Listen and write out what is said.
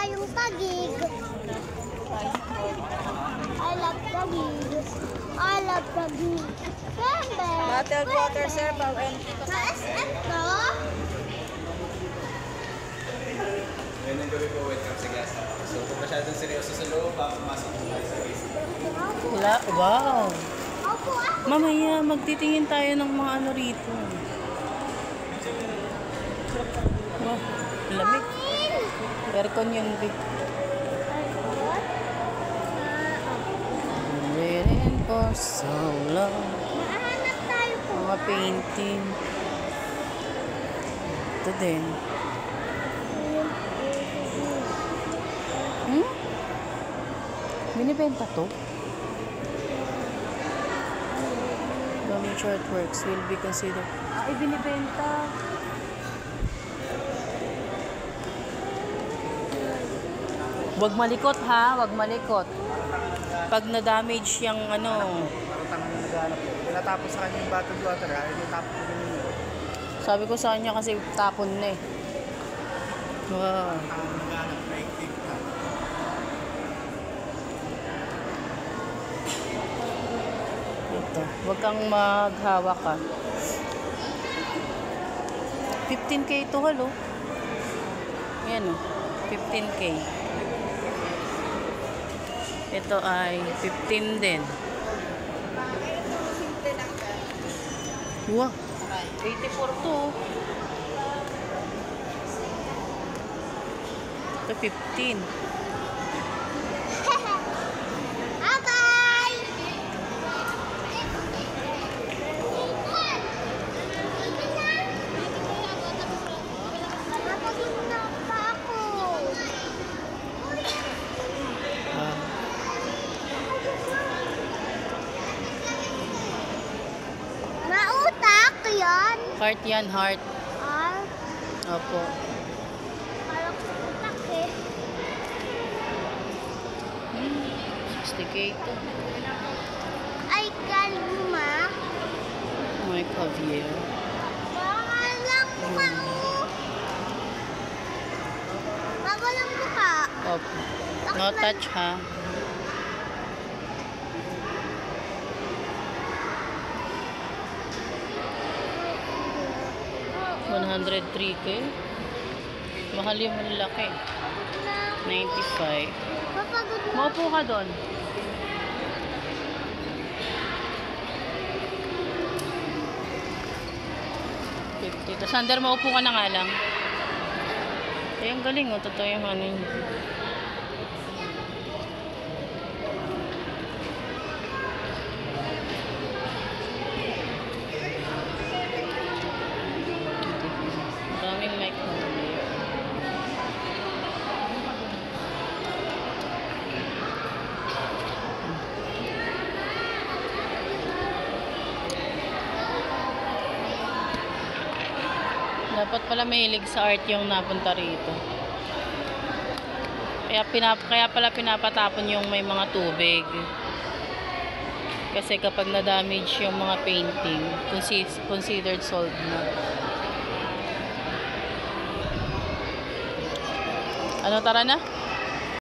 tayong tagig. I love tagig. I love tagig. Bottled water, sir. Na-SM to? Ngayon ang gabi po, welcome sa gas. So kung masyadong seryoso sa loob, pumasok po tayo sa gas. Wala. Wow. Opo, ako. Mamaya, magtitingin tayo ng mga ano rito. Wow, lamig. Aircon yun, big. Waiting for so long. Mahanap tayo po. Mga painting. Ito din. Binibenta to? Daming short works will be considered. Ay, binibenta. Huwag malikot ha, huwag malikot. Pag na-damage yung ano. Tangan na naghanap po. Pinatapos sa kanya yung bottled water, ayaw yung tapos ko din yun. Sabi ko sa kanya kasi tapon na eh. Wow. Naghanap na yung na. Ito. Huwag kang maghawak ka. 15K ito, halo. Yan o. 15K. Ito ay 15 din. Wow. 84 to. Ito 15. Bye-bye! Napagod pa ako. Mautak yan. Heart yan, heart. Ah, Opo. parang utak eh. 60K ito. Ay, kalma. My caviar. Walang mukha mo. Walang mukha. Opo. No touch ha. $103K. Mahal yung malaki. 95. Papagod mo. Maupo ka doon. 50. Tapos Sander, maupo ka na nga lang. Eh, ang galing oh. Totoo yung ano yun. Maraming mic na. Dapat pala mahilig sa art yung napunta rito. Kaya pala pinapatapon yung may mga tubig. Kasi kapag na-damage yung mga painting, considered sold na. Ano, tara na?